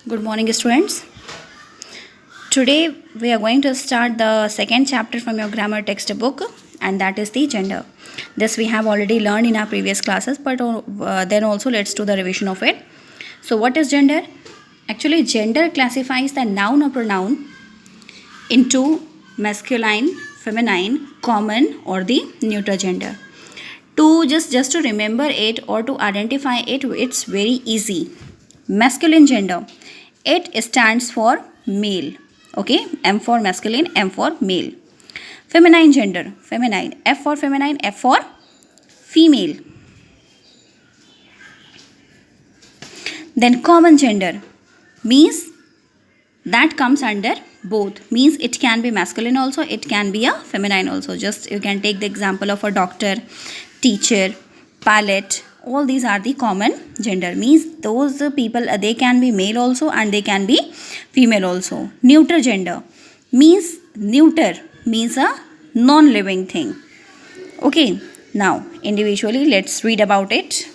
Good morning, students. Today we are going to start the second chapter from your grammar textbook, and that is the gender. This we have already learned in our previous classes, but then also let's do the revision of it. So, what is gender? Actually, gender classifies the noun or pronoun into masculine, feminine, common, or the neuter gender. To just to remember it or to identify it, it's very easy. Masculine gender, it stands for male. Okay, M for masculine, M for male. Feminine gender, feminine, F for feminine, F for female. Then common gender means that comes under both, means it can be masculine also, it can be a feminine also. Just you can take the example of a doctor, teacher, pilot. All these are the common gender, means those people they can be male also and they can be female also. Neuter gender means neuter means a non-living thing. Okay, now individually let's read about it.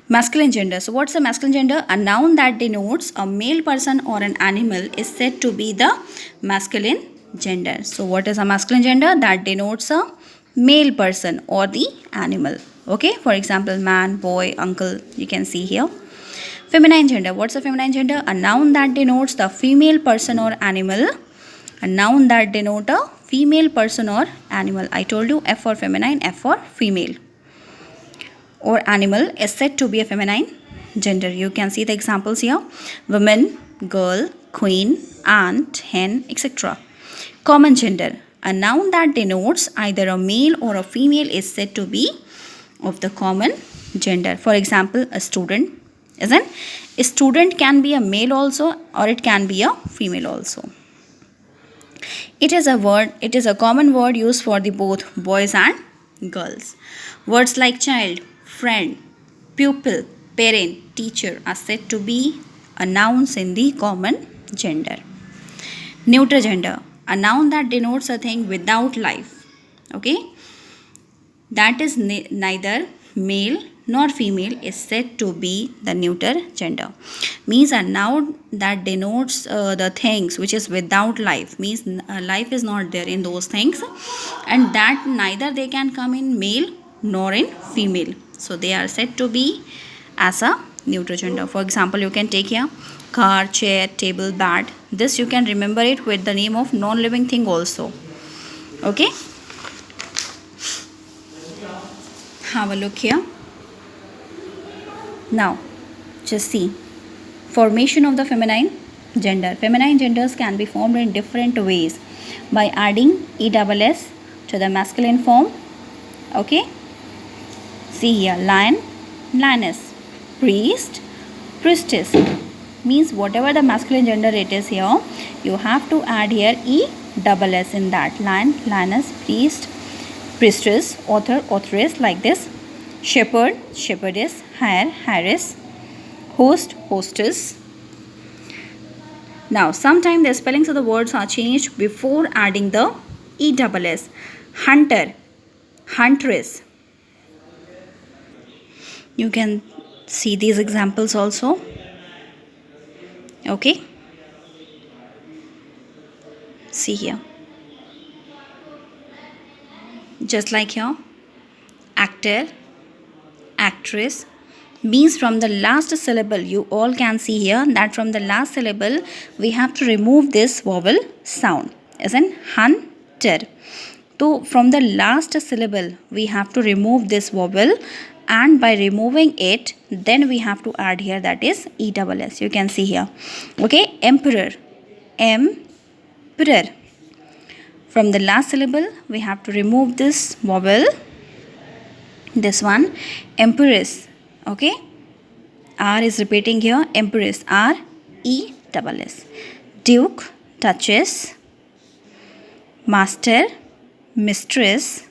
Masculine gender. So, what's a masculine gender? A noun that denotes a male person or an animal is said to be the masculine gender. So, what is a masculine gender? That denotes a male person or the animal. Okay, for example, man, boy, uncle, you can see here. Feminine gender. What's a feminine gender? A noun that denotes the female person or animal. A noun that denotes a female person or animal. I told you F for feminine, F for female. Or animal is said to be a feminine gender. You can see the examples here: woman, girl, queen, ant, hen, etc. Common gender, a noun that denotes either a male or a female is said to be of the common gender. For example, a student, isn't a student can be a male also or it can be a female also. It is a common word used for the both boys and girls. Words like child, friend, pupil, parent, teacher are said to be nouns in the common gender. Neuter gender, a noun that denotes a thing without life. Okay, that is neither male nor female is said to be the neuter gender. Means a noun that denotes the things which is without life, means life is not there in those things, and that neither they can come in male nor in female. So they are said to be as a neuter gender. For example, you can take here car, chair, table, bat. This you can remember it with the name of non-living thing also. Okay, have a look here. Now just see formation of the feminine gender. Feminine genders can be formed in different ways by adding ESS to the masculine form. Okay, see here, lion, lioness, priest, priestess. Means whatever the masculine gender it is here, you have to add here ESS in that. Lion, lioness, priest, priestess, author, authoress, like this. Shepherd, shepherdess, hare, heiress, host, hostess. Now, sometimes the spellings of the words are changed before adding the ESS. Hunter, huntress. You can see these examples also. Okay, see here, just like here, actor, actress. Means from the last syllable, you all can see here that from the last syllable we have to remove this vowel sound, as in hunter. So from the last syllable we have to remove this vowel, and by removing it then we have to add here, that is ESS. You can see here. Okay, emperor, emperor. From the last syllable we have to remove this vowel, this one, empress. Okay, R is repeating here, empress, RESS. Duke, duchess, master, mistress,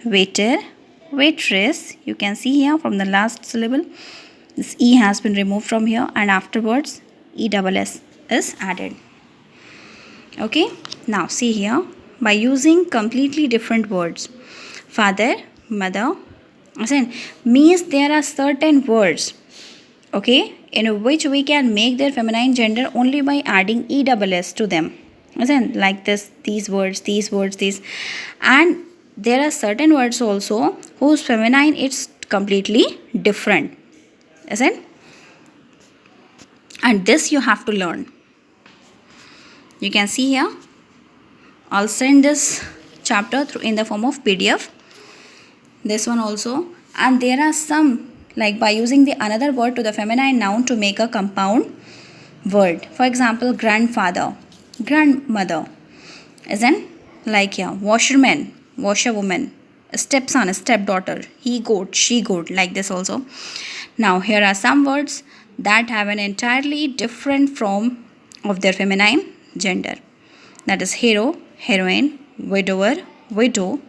waiter, waitress. You can see here from the last syllable this E has been removed from here, and afterwards ESS is added. Okay, now see here, by using completely different words, father, mother, Listen, means there are certain words, okay, in which we can make their feminine gender only by adding ESS to them. Listen, like this, these words, these, and there are certain words also whose feminine is completely different. Listen, and this you have to learn. You can see here. I'll send this chapter through in the form of PDF. This one also, and there are some like by using the another word to the feminine noun to make a compound word. For example, grandfather, grandmother, isn't like here washerman, washerwoman, stepson, stepdaughter, he goat, she goat, like this also. Now here are some words that have an entirely different form of their feminine gender. That is hero, heroine, widower, widow.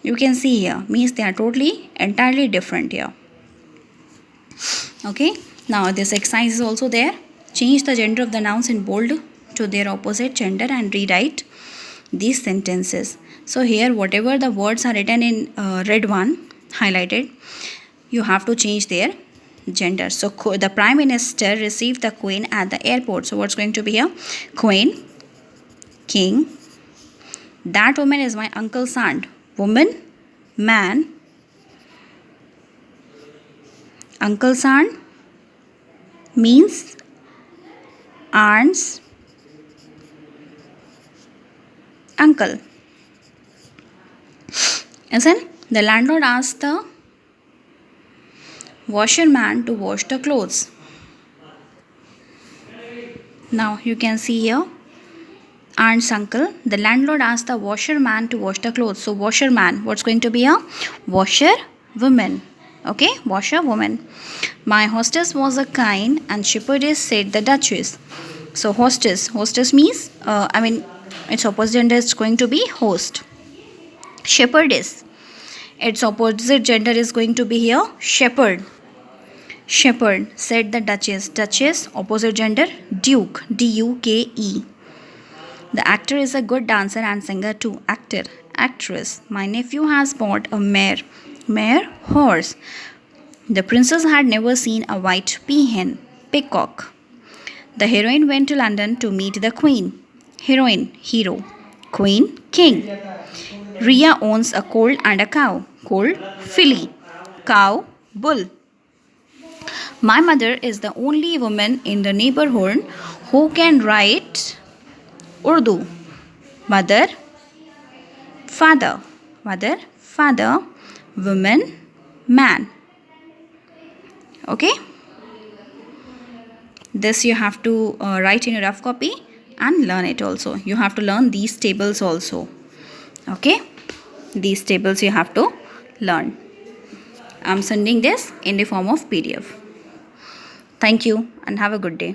You can see here means they are totally entirely different here. Okay, now this exercise is also there. Change the gender of the nouns in bold to their opposite gender and rewrite these sentences. So here whatever the words are written in red one highlighted, you have to change their gender. So the prime minister received the queen at the airport. So what's going to be here? Queen, king. That woman is my uncle's aunt. Woman, man, uncle's aunt means aunt's uncle. Listen, the landlord asked the washerman to wash the clothes. Now you can see here aunt's uncle. The landlord asked the washerman to wash the clothes. So washerman, what's going to be a washer woman? Okay, washer woman. My hostess was a kind and shepherdess, said the duchess. So hostess means its opposite gender is going to be host. Shepherdess, its opposite gender is going to be here shepherd. Shepherd, said the duchess. Duchess, opposite gender duke, D-U-K-E. The actor is a good dancer and singer too. Actor, actress. My nephew has bought a mare. Mare, horse. The princess had never seen a white peahen. Peacock. The heroine went to London to meet the queen. Heroine, hero. Queen, king. Ria owns a colt and a cow. Colt, filly. Cow, bull. My mother is the only woman in the neighborhood who can write Urdu. Mother, father. Mother, father, woman, man. Okay? This you have to write in a rough copy and learn it also. You have to learn these tables also. Okay? These tables you have to learn. I'm sending this in the form of PDF. Thank you and have a good day.